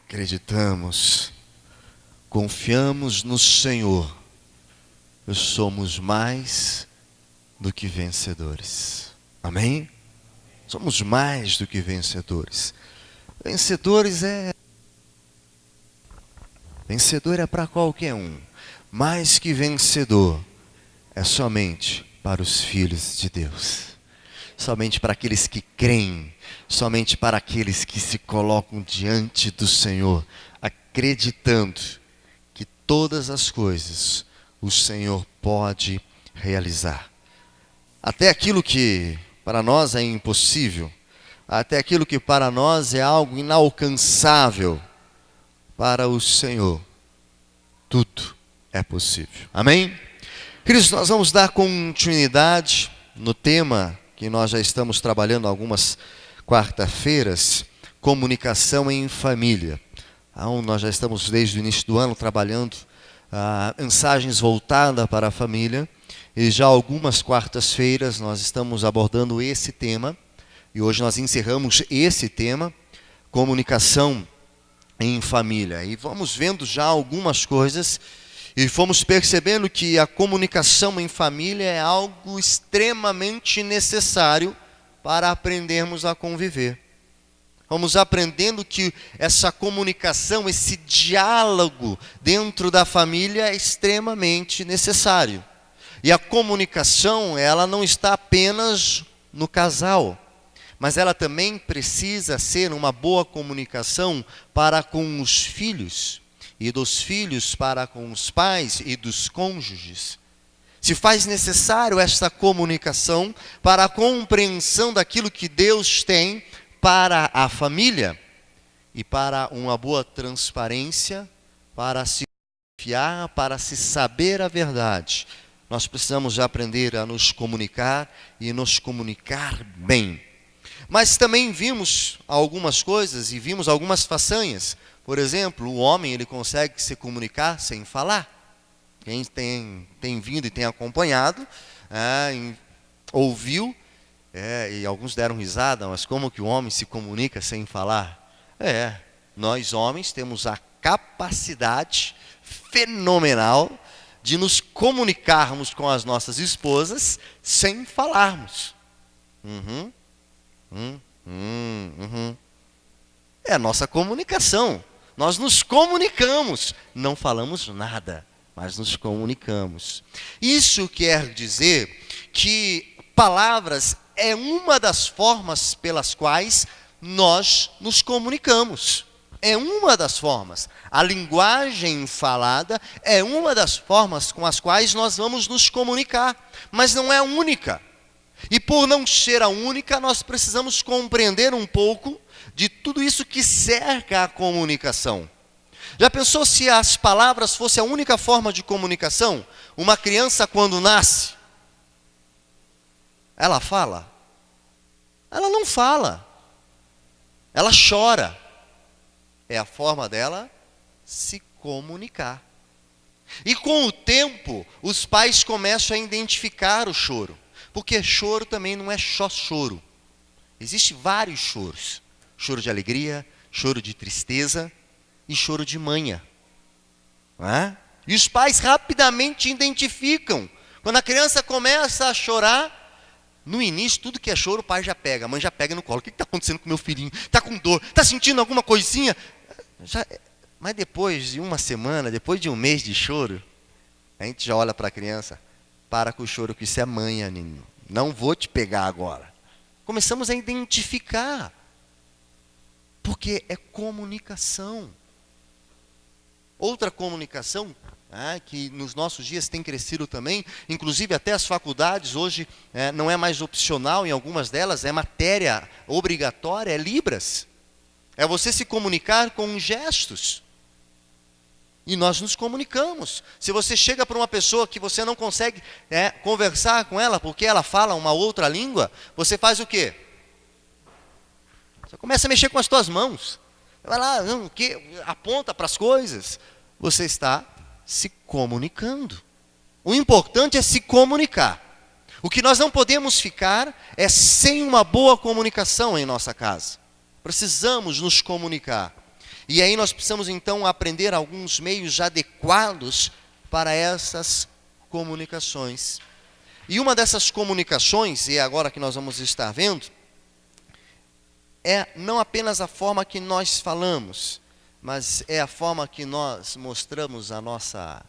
acreditamos, confiamos no Senhor, somos mais do que vencedores. Amém? Somos mais do que vencedores. Vencedor é para qualquer um. Mais que vencedor é somente para os filhos de Deus. Somente para aqueles que creem, somente para aqueles que se colocam diante do Senhor, acreditando que todas as coisas o Senhor pode realizar. Até aquilo que para nós é impossível, até aquilo que para nós é algo inalcançável, para o Senhor tudo é possível. Amém? Queridos, nós vamos dar continuidade no tema que nós já estamos trabalhando algumas quarta-feiras, comunicação em família. Nós já estamos desde o início do ano trabalhando mensagens voltadas para a família, e já algumas quartas-feiras nós estamos abordando esse tema, e hoje nós encerramos esse tema, comunicação em família. E vamos vendo já algumas coisas, e fomos percebendo que a comunicação em família é algo extremamente necessário para aprendermos a conviver. Vamos aprendendo que essa comunicação, esse diálogo dentro da família é extremamente necessário. E a comunicação, ela não está apenas no casal, mas ela também precisa ser uma boa comunicação para com os filhos, e dos filhos para com os pais e dos cônjuges. Se faz necessário esta comunicação para a compreensão daquilo que Deus tem para a família e para uma boa transparência, para se confiar, para se saber a verdade. Nós precisamos já aprender a nos comunicar e nos comunicar bem. Mas também vimos algumas coisas e vimos algumas façanhas. Por exemplo, o homem ele consegue se comunicar sem falar. Quem tem vindo e tem acompanhado, ouviu, e alguns deram risada, mas como que o homem se comunica sem falar? Nós homens temos a capacidade fenomenal de nos comunicarmos com as nossas esposas sem falarmos. É a nossa comunicação. Nós nos comunicamos, não falamos nada, mas nos comunicamos. Isso quer dizer que palavras é uma das formas pelas quais nós nos comunicamos. É uma das formas. A linguagem falada é uma das formas com as quais nós vamos nos comunicar, mas não é a única. E por não ser a única, nós precisamos compreender um pouco de tudo isso que cerca a comunicação. Já pensou se as palavras fossem a única forma de comunicação? Uma criança quando nasce, ela fala? Ela não fala. Ela chora. É a forma dela se comunicar. E com o tempo, os pais começam a identificar o choro. Porque choro também não é só choro. Existem vários choros. Choro de alegria, choro de tristeza e choro de manha. Não é? E os pais rapidamente identificam. Quando a criança começa a chorar, no início, tudo que é choro, o pai já pega. A mãe já pega no colo. O que está acontecendo com meu filhinho? Está com dor? Está sentindo alguma coisinha? Mas depois de uma semana, depois de um mês de choro, a gente já olha para a criança. Para com o choro, que isso é manha, menino. Não vou te pegar agora. Começamos a identificar. Porque é comunicação. Outra comunicação, que nos nossos dias tem crescido também, inclusive até as faculdades hoje, não é mais opcional, em algumas delas é matéria obrigatória, é Libras. É você se comunicar com gestos. E nós nos comunicamos. Se você chega para uma pessoa que você não consegue conversar com ela, porque ela fala uma outra língua, você faz o quê? Você começa a mexer com as suas mãos. Vai lá, aponta para as coisas. Você está se comunicando. O importante é se comunicar. O que nós não podemos ficar é sem uma boa comunicação em nossa casa. Precisamos nos comunicar. E aí nós precisamos então aprender alguns meios adequados para essas comunicações. E uma dessas comunicações, e é agora que nós vamos estar vendo, é não apenas a forma que nós falamos, mas é a forma que nós mostramos a nossa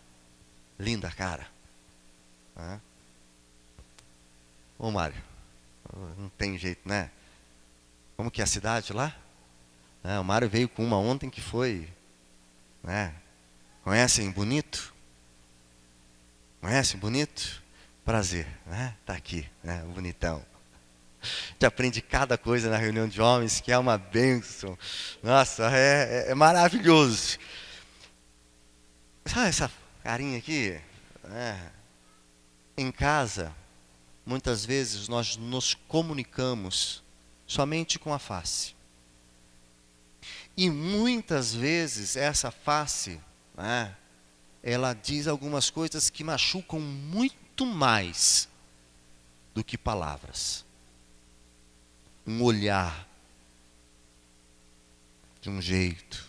linda cara. Ô Mário, não tem jeito, né? Como que é a cidade lá? O Mário veio com uma ontem que foi, né? Conhecem Bonito? Conhecem Bonito? Prazer, né? Tá aqui, né? Bonitão. A gente aprende cada coisa na reunião de homens que é uma bênção. Nossa, é maravilhoso. Sabe essa carinha aqui? Em casa, muitas vezes nós nos comunicamos somente com a face. E muitas vezes essa face, ela diz algumas coisas que machucam muito mais do que palavras. Um olhar, de um jeito,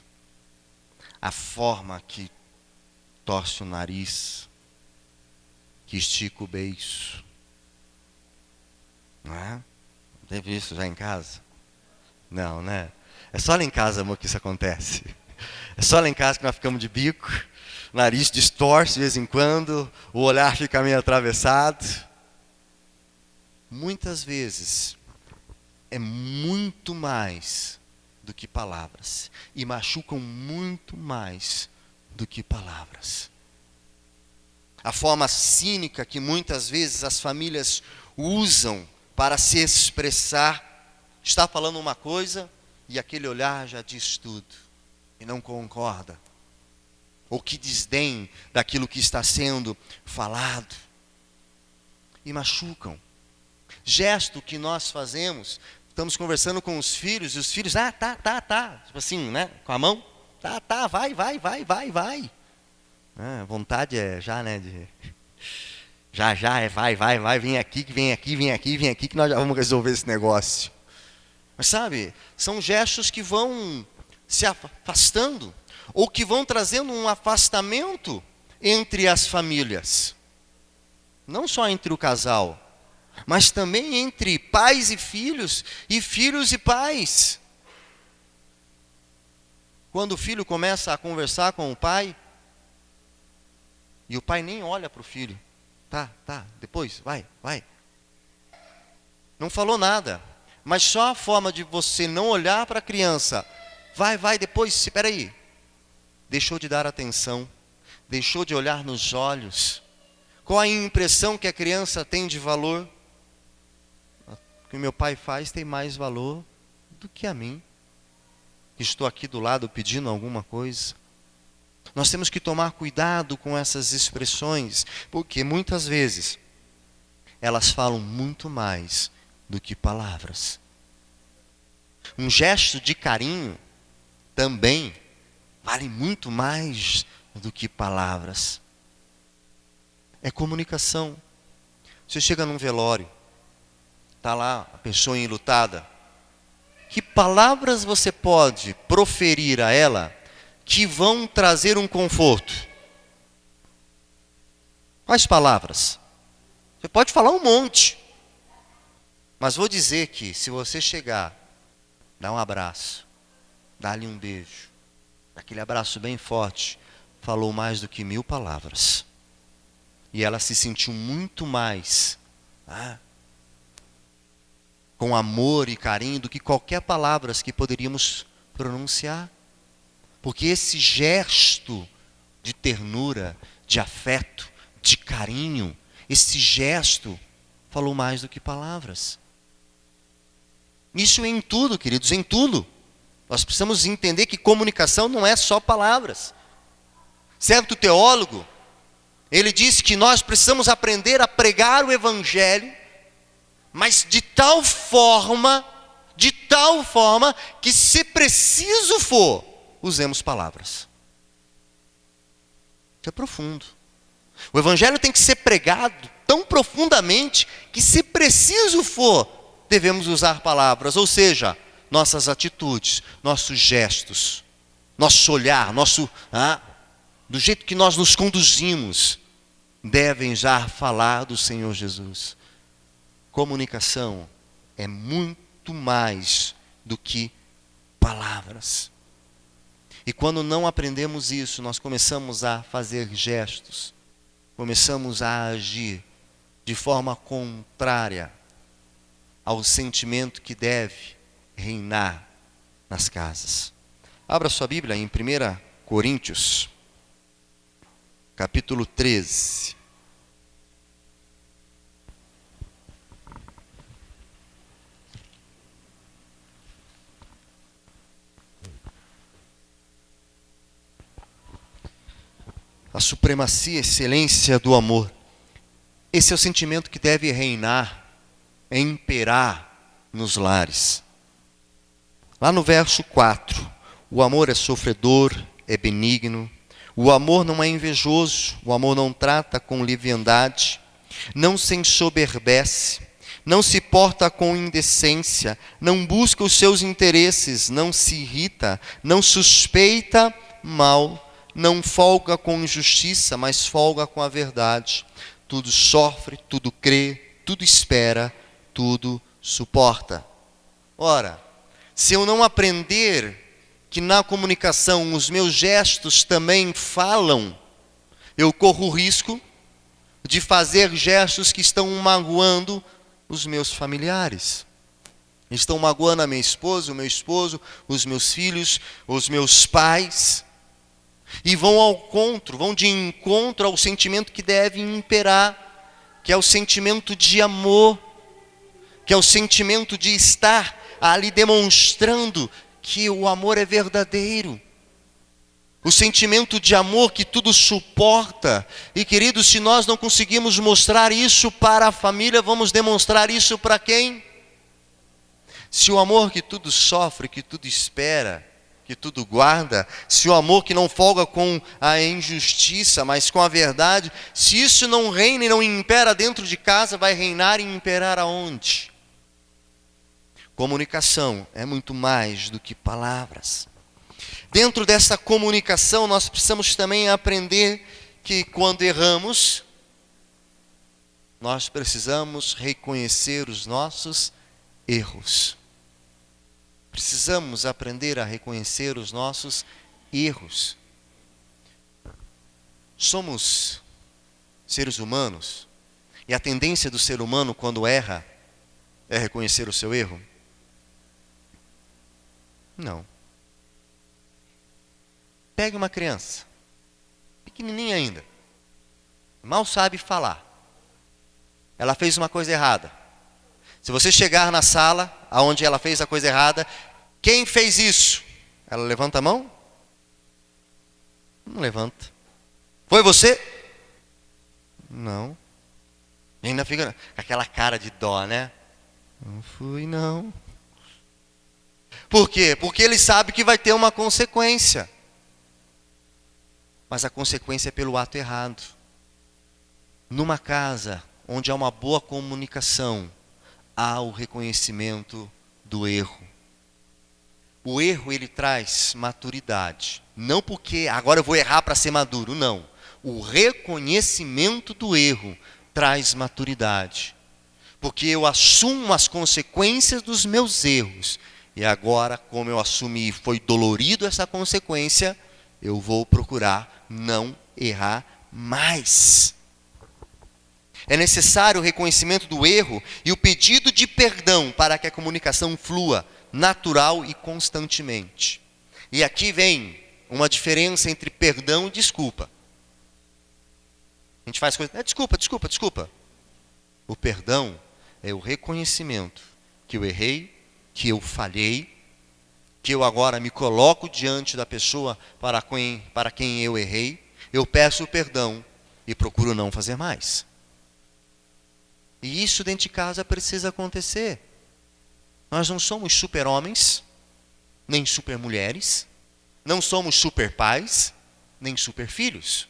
a forma que torce o nariz, que estica o beiço. Não é? Teve isso já em casa? Não, né? É só lá em casa, amor, que isso acontece. É só lá em casa que nós ficamos de bico, o nariz distorce de vez em quando, o olhar fica meio atravessado. Muitas vezes é muito mais do que palavras. E machucam muito mais do que palavras. A forma cínica que muitas vezes as famílias usam para se expressar, está falando uma coisa e aquele olhar já diz tudo e não concorda, ou que desdém daquilo que está sendo falado, e machucam. Gesto que nós fazemos, estamos conversando com os filhos, e os filhos, tá, tipo assim, né, com a mão, tá, vai. Vontade é já, né, já é vai, vem aqui, que nós já vamos resolver esse negócio. Mas sabe, são gestos que vão se afastando, ou que vão trazendo um afastamento entre as famílias. Não só entre o casal, mas também entre pais e filhos e pais. Quando o filho começa a conversar com o pai, e o pai nem olha para o filho. Tá, depois, vai. Não falou nada. Mas só a forma de você não olhar para a criança, vai, depois, espera aí. Deixou de dar atenção, deixou de olhar nos olhos. Qual a impressão que a criança tem de valor? O que meu pai faz tem mais valor do que a mim. Estou aqui do lado pedindo alguma coisa. Nós temos que tomar cuidado com essas expressões, porque muitas vezes elas falam muito mais do que palavras. Um gesto de carinho também vale muito mais do que palavras. É comunicação. Você chega num velório, está lá a pessoa enlutada. Que palavras você pode proferir a ela que vão trazer um conforto? Quais palavras? Você pode falar um monte. Mas vou dizer que se você chegar, dar um abraço, dar-lhe um beijo, aquele abraço bem forte, falou mais do que 1000 palavras. E ela se sentiu muito mais com amor e carinho do que qualquer palavra que poderíamos pronunciar. Porque esse gesto de ternura, de afeto, de carinho, esse gesto falou mais do que palavras. Isso em tudo, queridos, em tudo. Nós precisamos entender que comunicação não é só palavras. Certo teólogo, ele disse que nós precisamos aprender a pregar o evangelho, mas de tal forma, que se preciso for, usemos palavras. Isso é profundo. O evangelho tem que ser pregado tão profundamente que, se preciso for, devemos usar palavras, ou seja, nossas atitudes, nossos gestos. nosso olhar, do jeito que nós nos conduzimos, devem já falar do Senhor Jesus. Comunicação é muito mais do que palavras. E quando não aprendemos isso, nós começamos a fazer gestos, começamos a agir de forma contrária ao sentimento que deve reinar nas casas. Abra sua Bíblia em 1 Coríntios, capítulo 13. A supremacia, a excelência do amor. Esse é o sentimento que deve reinar, imperar nos lares. Lá no verso 4, o amor é sofredor, é benigno. O amor não é invejoso, o amor não trata com leviandade, não se ensoberbece, não se porta com indecência, não busca os seus interesses, não se irrita, não suspeita mal, não folga com injustiça, mas folga com a verdade. Tudo sofre, tudo crê, tudo espera, tudo suporta. Ora, se eu não aprender que na comunicação os meus gestos também falam, eu corro o risco de fazer gestos que estão magoando os meus familiares. Estão magoando a minha esposa, o meu esposo, os meus filhos, os meus pais. E vão de encontro ao sentimento que deve imperar, que é o sentimento de amor, que é o sentimento de estar ali demonstrando que o amor é verdadeiro. O sentimento de amor que tudo suporta. E queridos, se nós não conseguimos mostrar isso para a família, vamos demonstrar isso para quem? Se o amor que tudo sofre, que tudo espera, que tudo guarda, se o amor que não folga com a injustiça, mas com a verdade, se isso não reina e não impera dentro de casa, vai reinar e imperar aonde? Comunicação é muito mais do que palavras. Dentro dessa comunicação, nós precisamos também aprender que quando erramos, nós precisamos reconhecer os nossos erros. Precisamos aprender a reconhecer os nossos erros. Somos seres humanos, e a tendência do ser humano quando erra é reconhecer o seu erro? Não. Pegue uma criança, pequenininha ainda, mal sabe falar. Ela fez uma coisa errada. Se você chegar na sala onde ela fez a coisa errada, quem fez isso? Ela levanta a mão? Não levanta. Foi você? Não. E ainda fica com aquela cara de dó, né? Não fui, não. Por quê? Porque ele sabe que vai ter uma consequência. Mas a consequência é pelo ato errado. Numa casa onde há uma boa comunicação, há o reconhecimento do erro. O erro, ele traz maturidade. Não porque agora eu vou errar para ser maduro, não. O reconhecimento do erro traz maturidade. Porque eu assumo as consequências dos meus erros. E agora, como eu assumi e foi dolorido essa consequência, eu vou procurar não errar mais. É necessário o reconhecimento do erro e o pedido de perdão para que a comunicação flua natural e constantemente. E aqui vem uma diferença entre perdão e desculpa. A gente faz coisa, desculpa. O perdão é o reconhecimento que eu errei, que eu falhei, que eu agora me coloco diante da pessoa para quem eu errei, eu peço perdão e procuro não fazer mais. E isso dentro de casa precisa acontecer. Nós não somos super-homens, nem super-mulheres, não somos super-pais, nem super-filhos.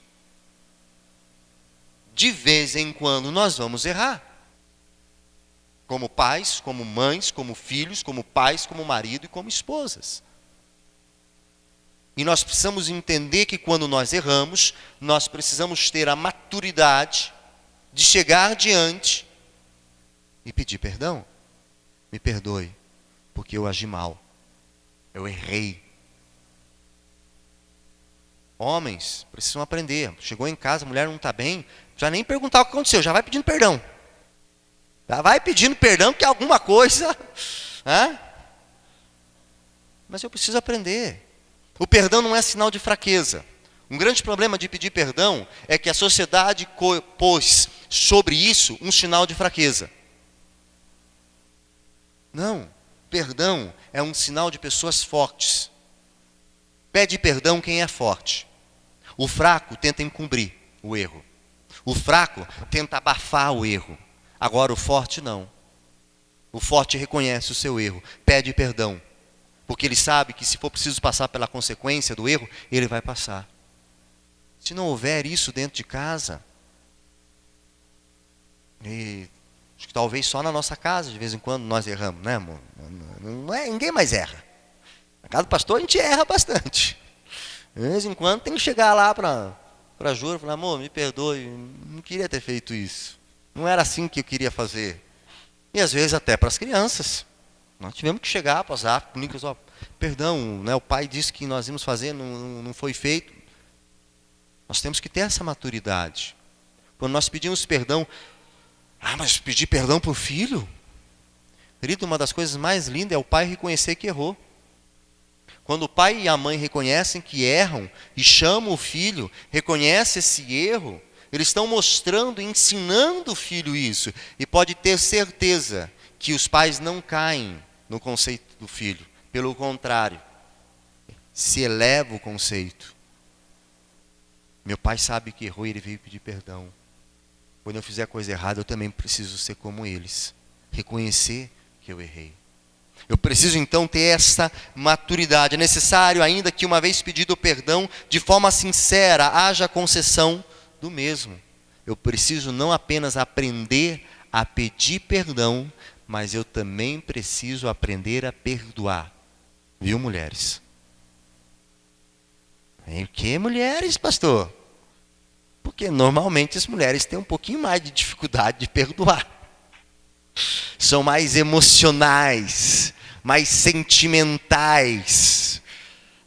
De vez em quando nós vamos errar. Como pais, como mães, como filhos, como pais, como marido e como esposas. E nós precisamos entender que quando nós erramos, nós precisamos ter a maturidade de chegar diante e pedir perdão. Me perdoe, porque eu agi mal. Eu errei. Homens precisam aprender. Chegou em casa, a mulher não está bem, já nem perguntar o que aconteceu, já vai pedindo perdão. Já vai pedindo perdão que alguma coisa... Mas eu preciso aprender. O perdão não é sinal de fraqueza. Um grande problema de pedir perdão é que a sociedade pôs sobre isso um sinal de fraqueza. Não, perdão é um sinal de pessoas fortes. Pede perdão quem é forte. O fraco tenta encobrir o erro. O fraco tenta abafar o erro. Agora o forte não. O forte reconhece o seu erro, pede perdão. Porque ele sabe que se for preciso passar pela consequência do erro, ele vai passar. Se não houver isso dentro de casa, e acho que talvez só na nossa casa, de vez em quando, nós erramos, né, amor? Não é, ninguém mais erra. Na casa do pastor a gente erra bastante. De vez em quando tem que chegar lá para a Júlia e falar, amor, me perdoe, não queria ter feito isso. Não era assim que eu queria fazer. E às vezes até para as crianças. Nós tivemos que chegar, passar com o Nicolas, ó, perdão, né, o pai disse que nós íamos fazer, não foi feito. Nós temos que ter essa maturidade. Quando nós pedimos perdão, mas pedir perdão para o filho? Querido, uma das coisas mais lindas é o pai reconhecer que errou. Quando o pai e a mãe reconhecem que erram e chamam o filho, reconhece esse erro, eles estão mostrando, ensinando o filho isso. E pode ter certeza que os pais não caem no conceito do filho. Pelo contrário, se eleva o conceito. Meu pai sabe que errou e ele veio pedir perdão. Quando eu fizer coisa errada, eu também preciso ser como eles. Reconhecer que eu errei. Eu preciso então ter essa maturidade. É necessário ainda que uma vez pedido o perdão, de forma sincera, haja concessão do mesmo. Eu preciso não apenas aprender a pedir perdão, mas eu também preciso aprender a perdoar. Viu, mulheres? O que, mulheres, pastor? Porque normalmente as mulheres têm um pouquinho mais de dificuldade de perdoar. São mais emocionais, mais sentimentais,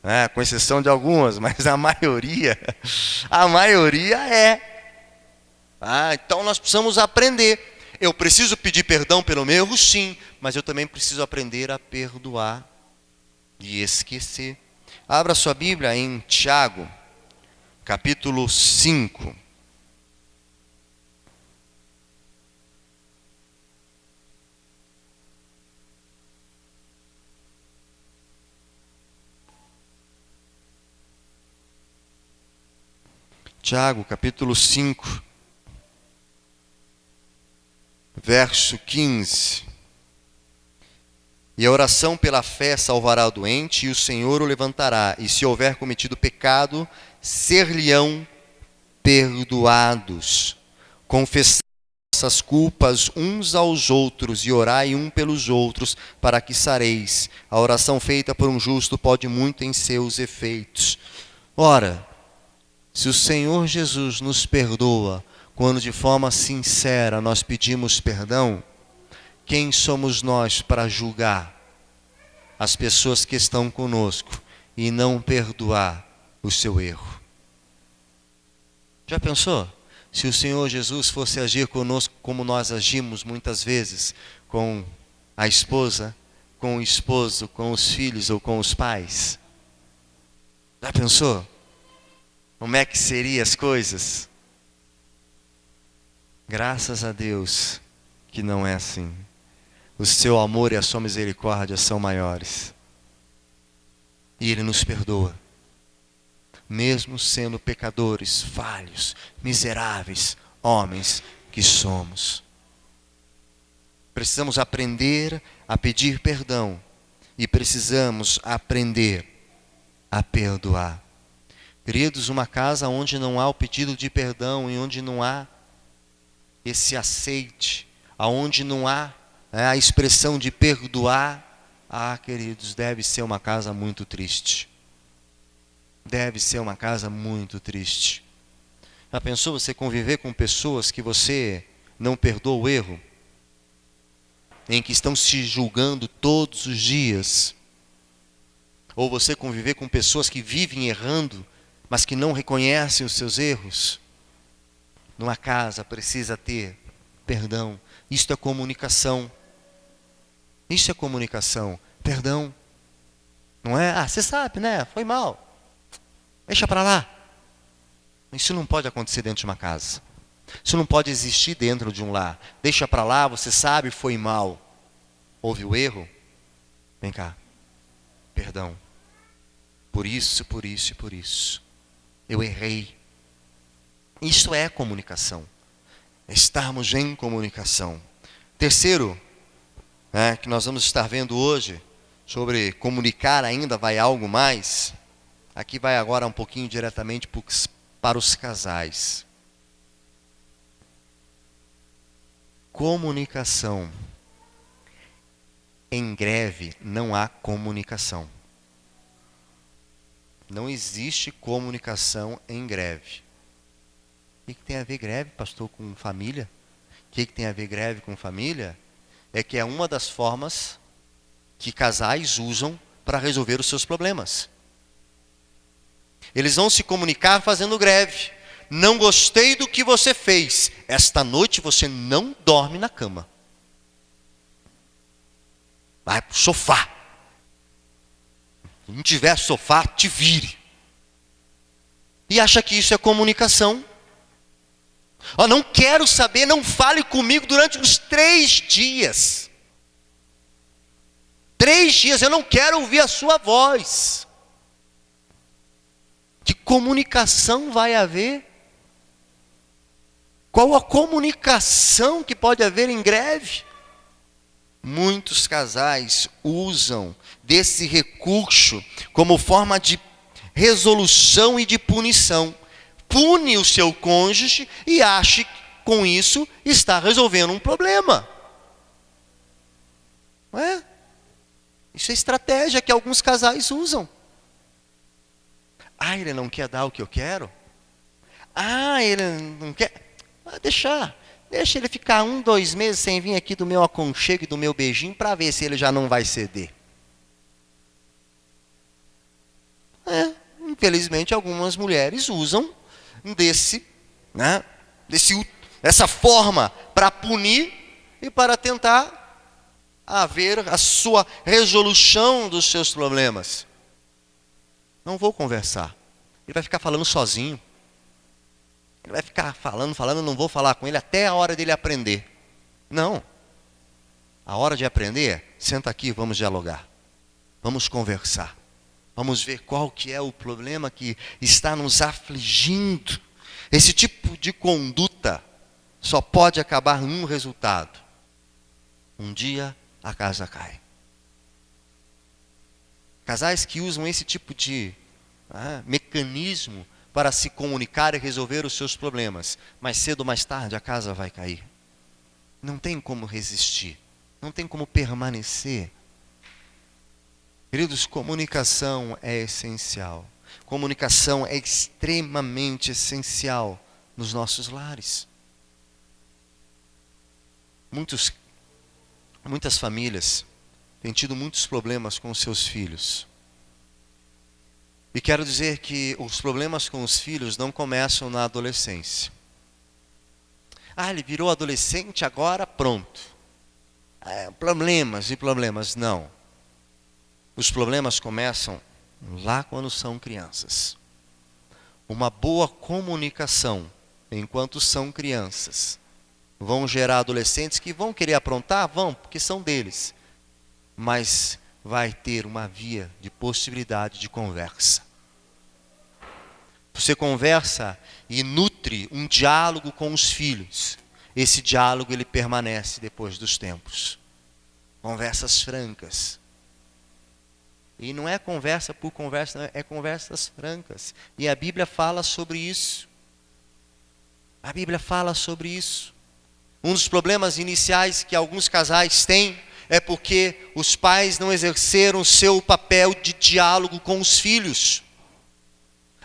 né? Com exceção de algumas, mas a maioria é. Então nós precisamos aprender. Eu preciso pedir perdão pelo meu erro, sim, mas eu também preciso aprender a perdoar e esquecer. Abra sua Bíblia em Tiago, capítulo 5. Tiago, capítulo 5, verso 15. E a oração pela fé salvará o doente, e o Senhor o levantará, e se houver cometido pecado, ser-lhe-ão perdoados. Confessai vossas culpas uns aos outros, e orai um pelos outros, para que sareis. A oração feita por um justo pode muito em seus efeitos. Ora, se o Senhor Jesus nos perdoa, quando de forma sincera nós pedimos perdão, quem somos nós para julgar as pessoas que estão conosco e não perdoar o seu erro? Já pensou? Se o Senhor Jesus fosse agir conosco como nós agimos muitas vezes com a esposa, com o esposo, com os filhos ou com os pais? Já pensou? Como é que seriam as coisas? Graças a Deus que não é assim. O seu amor e a sua misericórdia são maiores. E Ele nos perdoa. Mesmo sendo pecadores, falhos, miseráveis, homens que somos. Precisamos aprender a pedir perdão. E precisamos aprender a perdoar. Queridos, uma casa onde não há o pedido de perdão e onde não há esse aceite, aonde não há a expressão de perdoar, queridos, deve ser uma casa muito triste. deve ser uma casa muito triste. Já pensou você conviver com pessoas que você não perdoa o erro? Em que estão se julgando todos os dias? Ou você conviver com pessoas que vivem errando, mas que não reconhecem os seus erros? Numa casa precisa ter perdão. Isto é comunicação. Isso é comunicação. Perdão. Não é? Ah, você sabe, né? Foi mal. Deixa para lá. Isso não pode acontecer dentro de uma casa. Isso não pode existir dentro de um lar. Deixa para lá, você sabe, foi mal. Houve o erro? Vem cá. Perdão. Por isso, por isso e por isso. Eu errei. Isso é comunicação. Estarmos em comunicação. Terceiro, que nós vamos estar vendo hoje, sobre comunicar ainda vai algo mais. Aqui vai agora um pouquinho diretamente para os casais. Comunicação. Em greve não há comunicação. Não existe comunicação em greve. O que tem a ver greve, pastor, com família? O que tem a ver greve com família? É que é uma das formas que casais usam para resolver os seus problemas. Eles vão se comunicar fazendo greve. Não gostei do que você fez. Esta noite você não dorme na cama. Vai para o sofá. Se não tiver sofá, te vire. E acha que isso é comunicação. Não quero saber, não fale comigo durante uns 3 dias. 3 dias, eu não quero ouvir a sua voz. Que comunicação vai haver? Qual a comunicação que pode haver em greve? Muitos casais usam desse recurso como forma de resolução e de punição. Pune o seu cônjuge e ache que com isso está resolvendo um problema. Não é? Isso é estratégia que alguns casais usam. Ele não quer dar o que eu quero? Ele não quer? Deixa ele ficar 1, 2 meses sem vir aqui do meu aconchego e do meu beijinho para ver se ele já não vai ceder. Infelizmente algumas mulheres usam dessa forma para punir e para tentar haver a sua resolução dos seus problemas. Não vou conversar. Ele vai ficar falando sozinho. Ele vai ficar falando, não vou falar com ele até a hora dele aprender. Não. A hora de aprender é, senta aqui, vamos dialogar. Vamos conversar. Vamos ver qual que é o problema que está nos afligindo. Esse tipo de conduta só pode acabar num resultado. Um dia a casa cai. Casais que usam esse tipo de mecanismo para se comunicar e resolver os seus problemas, mais cedo ou mais tarde a casa vai cair. Não tem como resistir, não tem como permanecer. Queridos, comunicação é essencial. Comunicação é extremamente essencial nos nossos lares. Muitas famílias têm tido muitos problemas com os seus filhos. E quero dizer que os problemas com os filhos não começam na adolescência. Ele virou adolescente, agora pronto. Problemas e problemas, não. Os problemas começam lá quando são crianças. Uma boa comunicação, enquanto são crianças, vão gerar adolescentes que vão querer aprontar? Vão, porque são deles. Mas vai ter uma via de possibilidade de conversa. Você conversa e nutre um diálogo com os filhos. Esse diálogo ele permanece depois dos tempos. Conversas francas. E não é conversa por conversa, é conversas francas. E a Bíblia fala sobre isso. A Bíblia fala sobre isso. Um dos problemas iniciais que alguns casais têm é porque os pais não exerceram o seu papel de diálogo com os filhos.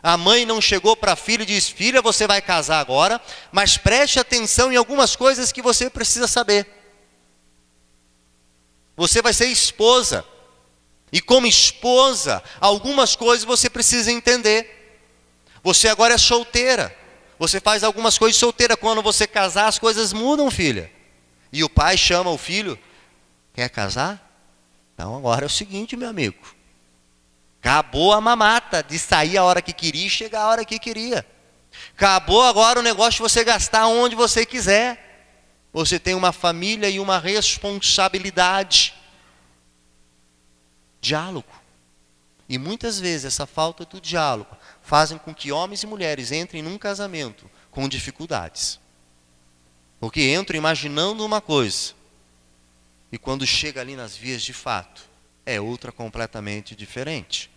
A mãe não chegou para a filha e disse: filha, você vai casar agora, mas preste atenção em algumas coisas que você precisa saber. Você vai ser esposa. E como esposa, algumas coisas você precisa entender. Você agora é solteira. Você faz algumas coisas solteira. Quando você casar, as coisas mudam, filha. E o pai chama o filho: quer casar? Então agora é o seguinte, meu amigo. Acabou a mamata de sair a hora que queria e chegar a hora que queria. Acabou agora o negócio de você gastar onde você quiser. Você tem uma família e uma responsabilidade. Diálogo. E muitas vezes essa falta do diálogo fazem com que homens e mulheres entrem num casamento com dificuldades. Porque entram imaginando uma coisa e quando chega ali nas vias de fato, é outra completamente diferente.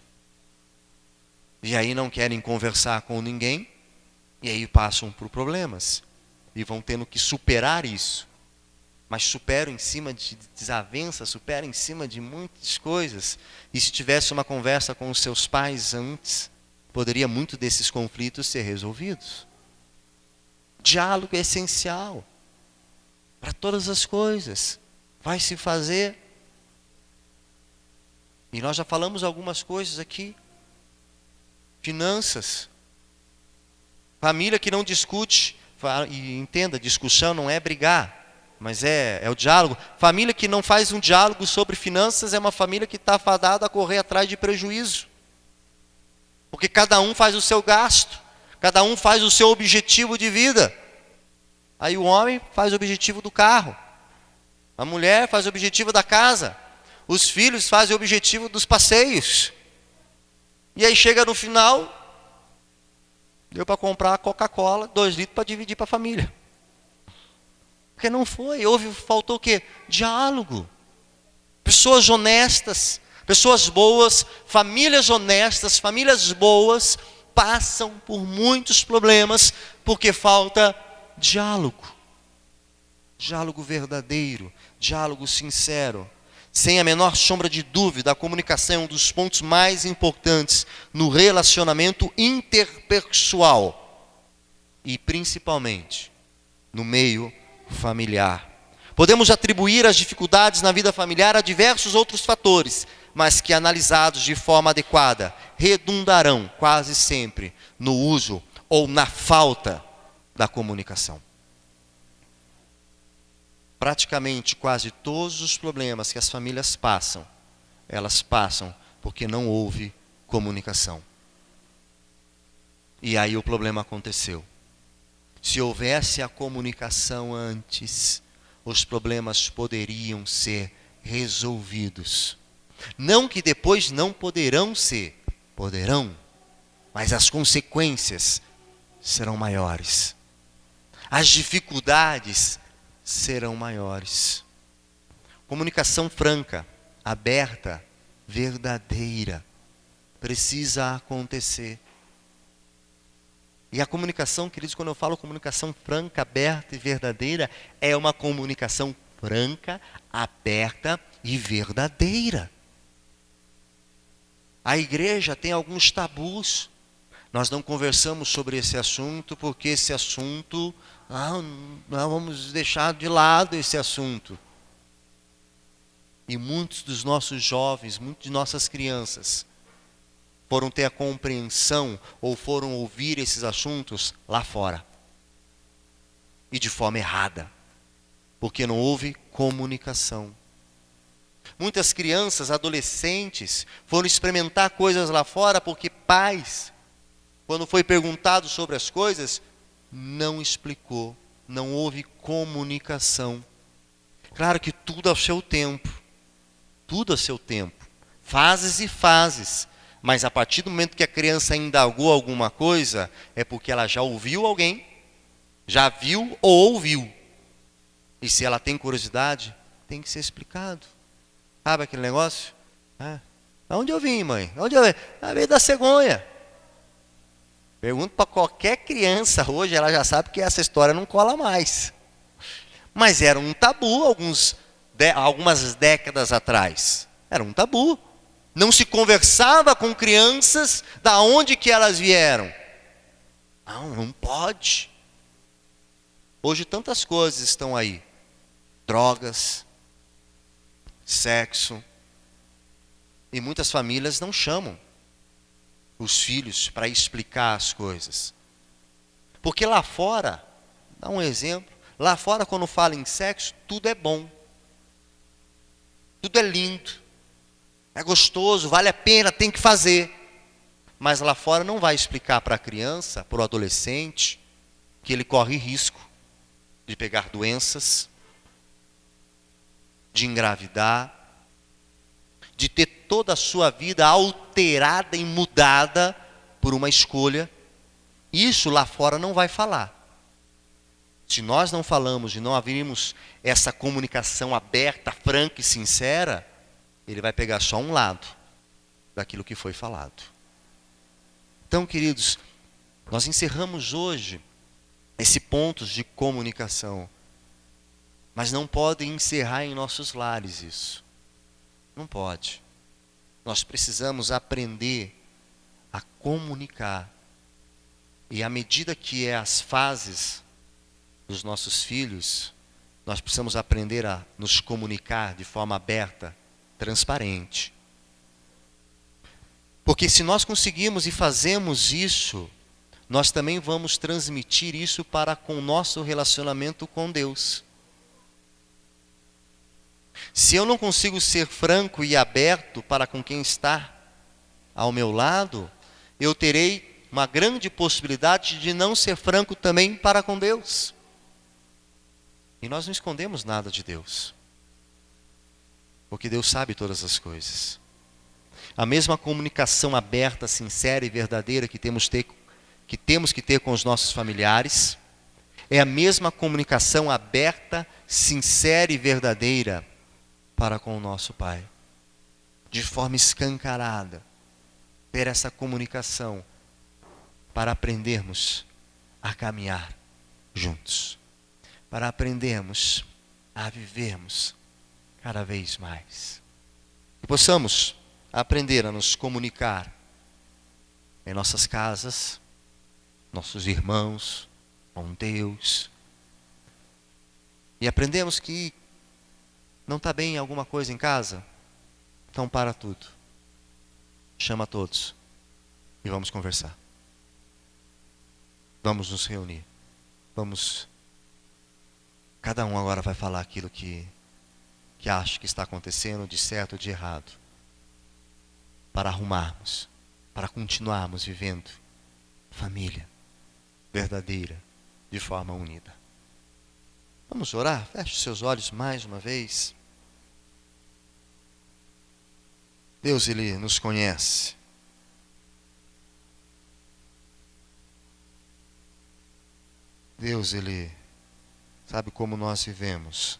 E aí não querem conversar com ninguém, e aí passam por problemas. E vão tendo que superar isso. Mas superam em cima de desavenças, superam em cima de muitas coisas. E se tivesse uma conversa com os seus pais antes, poderia muito desses conflitos ser resolvidos. Diálogo é essencial para todas as coisas. Vai se fazer. E nós já falamos algumas coisas aqui. Finanças. Família que não discute. E entenda, discussão não é brigar, mas é o diálogo. Família que não faz um diálogo sobre finanças é uma família que está fadada a correr atrás de prejuízo. Porque cada um faz o seu gasto. Cada um faz o seu objetivo de vida. Aí o homem faz o objetivo do carro. A mulher faz o objetivo da casa. Os filhos fazem o objetivo dos passeios. E aí chega no final, deu para comprar a Coca-Cola, 2 litros para dividir para a família. Porque não foi, faltou o quê? Diálogo. Pessoas honestas, pessoas boas, famílias honestas, famílias boas, passam por muitos problemas porque falta diálogo. Diálogo verdadeiro, diálogo sincero. Sem a menor sombra de dúvida, a comunicação é um dos pontos mais importantes no relacionamento interpessoal e principalmente no meio familiar. Podemos atribuir as dificuldades na vida familiar a diversos outros fatores, mas que analisados de forma adequada, redundarão quase sempre no uso ou na falta da comunicação. Praticamente quase todos os problemas que as famílias passam, elas passam porque não houve comunicação. E aí o problema aconteceu. Se houvesse a comunicação antes, os problemas poderiam ser resolvidos. Não que depois não poderão ser, poderão, mas as consequências serão maiores. As dificuldades serão maiores. Comunicação franca, aberta, verdadeira, precisa acontecer. E a comunicação, queridos, quando eu falo comunicação franca, aberta e verdadeira, é uma comunicação franca, aberta e verdadeira. A igreja tem alguns tabus. Nós não conversamos sobre esse assunto porque esse assunto, nós vamos deixar de lado esse assunto. E muitos dos nossos jovens, muitas de nossas crianças foram ter a compreensão ou foram ouvir esses assuntos lá fora. E de forma errada. Porque não houve comunicação. Muitas crianças, adolescentes, foram experimentar coisas lá fora porque pais, quando foi perguntado sobre as coisas, não explicou, não houve comunicação. Claro que tudo ao seu tempo. Tudo ao seu tempo. Fases e fases. Mas a partir do momento que a criança indagou alguma coisa, é porque ela já ouviu alguém, já viu ou ouviu. E se ela tem curiosidade, tem que ser explicado. Sabe aquele negócio? Onde eu vim, mãe? Onde eu vim? Veio da cegonha. Pergunto para qualquer criança hoje, ela já sabe que essa história não cola mais. Mas era um tabu algumas décadas atrás. Era um tabu. Não se conversava com crianças da onde que elas vieram. Não, não pode. Hoje tantas coisas estão aí. Drogas, sexo. E muitas famílias não chamam os filhos para explicar as coisas. Porque lá fora, dá um exemplo, lá fora quando fala em sexo, tudo é bom. Tudo é lindo. É gostoso, vale a pena, tem que fazer. Mas lá fora não vai explicar para a criança, para o adolescente, que ele corre risco de pegar doenças, de engravidar, de ter toda a sua vida alterada e mudada por uma escolha. Isso lá fora não vai falar. Se nós não falamos e não abrirmos essa comunicação aberta, franca e sincera, ele vai pegar só um lado daquilo que foi falado. Então, queridos, nós encerramos hoje esse ponto de comunicação. Mas não pode encerrar em nossos lares isso. Não pode. Nós precisamos aprender a comunicar. E à medida que as fases dos nossos filhos, nós precisamos aprender a nos comunicar de forma aberta, transparente. Porque se nós conseguimos e fazemos isso, nós também vamos transmitir isso para com o nosso relacionamento com Deus. Se eu não consigo ser franco e aberto para com quem está ao meu lado, eu terei uma grande possibilidade de não ser franco também para com Deus. E nós não escondemos nada de Deus, porque Deus sabe todas as coisas. A mesma comunicação aberta, sincera e verdadeira que temos que ter com os nossos familiares, é a mesma comunicação aberta, sincera e verdadeira para com o nosso Pai. De forma escancarada, ter essa comunicação para aprendermos a caminhar juntos, para aprendermos a vivermos cada vez mais. E possamos aprender a nos comunicar em nossas casas, nossos irmãos, com Deus. E aprendemos que não está bem alguma coisa em casa? Então para tudo. Chama todos e vamos conversar. Vamos nos reunir. Cada um agora vai falar aquilo que acha que está acontecendo de certo ou de errado. Para arrumarmos, para continuarmos vivendo família verdadeira, de forma unida. Vamos orar? Feche os seus olhos mais uma vez. Deus, Ele nos conhece. Deus, Ele sabe como nós vivemos.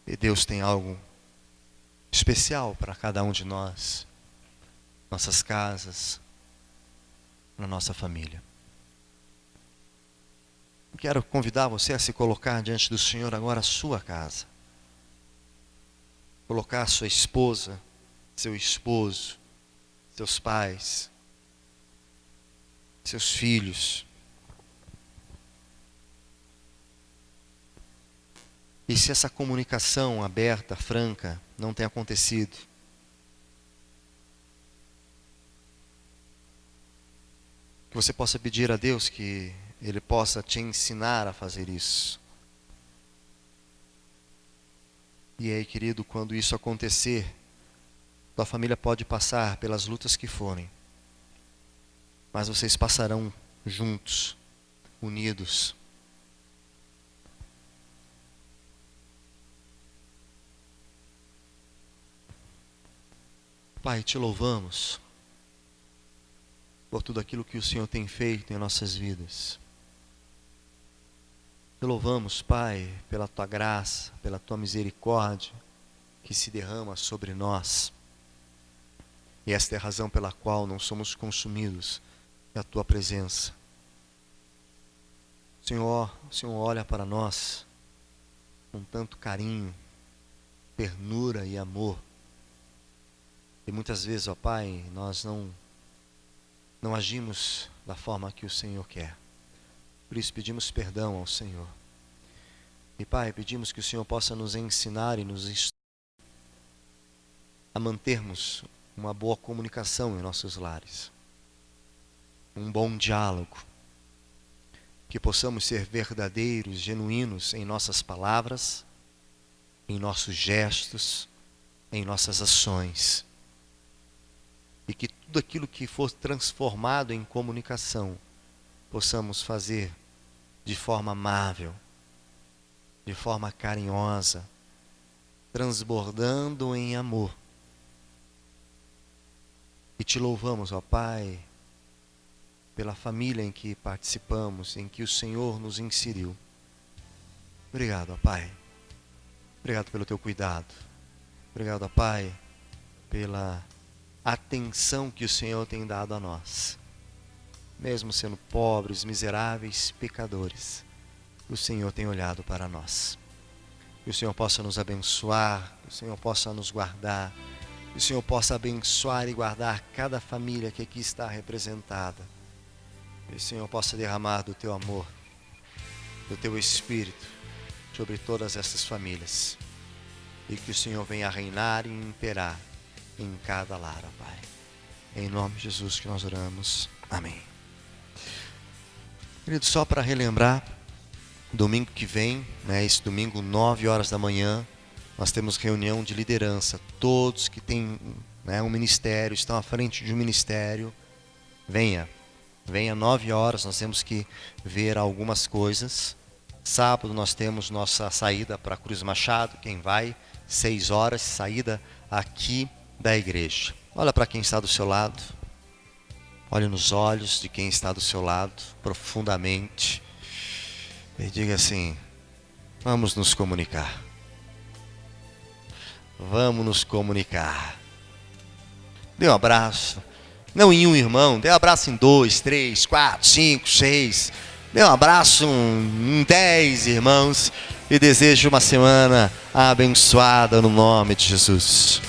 E Deus tem algo especial para cada um de nós, nossas casas, na nossa família. Quero convidar você a se colocar diante do Senhor agora a sua casa. Colocar sua esposa, seu esposo, seus pais, seus filhos. E se essa comunicação aberta, franca, não tem acontecido, que você possa pedir a Deus que Ele possa te ensinar a fazer isso. E aí, querido, quando isso acontecer, tua família pode passar pelas lutas que forem, mas vocês passarão juntos, unidos. Pai, te louvamos por tudo aquilo que o Senhor tem feito em nossas vidas. Te louvamos, Pai, pela Tua graça, pela Tua misericórdia que se derrama sobre nós. E esta é a razão pela qual não somos consumidos da Tua presença. Senhor, o Senhor olha para nós com tanto carinho, ternura e amor. E muitas vezes, ó Pai, nós não agimos da forma que o Senhor quer. Por isso pedimos perdão ao Senhor. E Pai, pedimos que o Senhor possa nos ensinar e nos instruir a mantermos uma boa comunicação em nossos lares. Um bom diálogo. Que possamos ser verdadeiros, genuínos em nossas palavras, em nossos gestos, em nossas ações. E que tudo aquilo que for transformado em comunicação, possamos fazer de forma amável, de forma carinhosa, transbordando em amor. E te louvamos, ó Pai, pela família em que participamos, em que o Senhor nos inseriu. Obrigado, ó Pai. Obrigado pelo teu cuidado. Obrigado, ó Pai, pela atenção que o Senhor tem dado a nós. Mesmo sendo pobres, miseráveis, pecadores, o Senhor tem olhado para nós. Que o Senhor possa nos abençoar, que o Senhor possa nos guardar, que o Senhor possa abençoar e guardar cada família que aqui está representada. Que o Senhor possa derramar do teu amor, do teu Espírito sobre todas essas famílias. E que o Senhor venha reinar e imperar em cada lar, ó Pai. Em nome de Jesus que nós oramos. Amém. Querido, só para relembrar, domingo que vem, esse domingo, 9 horas da manhã, nós temos reunião de liderança. Todos que têm um ministério, estão à frente de um ministério, venha 9 horas, nós temos que ver algumas coisas. Sábado nós temos nossa saída para Cruz Machado, quem vai, 6 horas, saída aqui da igreja. Olha para quem está do seu lado, olhe nos olhos de quem está do seu lado, profundamente, e diga assim: vamos nos comunicar. Vamos nos comunicar. Dê um abraço. Não em um irmão, dê um abraço em 2, 3, 4, 5, 6. Dê um abraço em 10 irmãos. E desejo uma semana abençoada no nome de Jesus.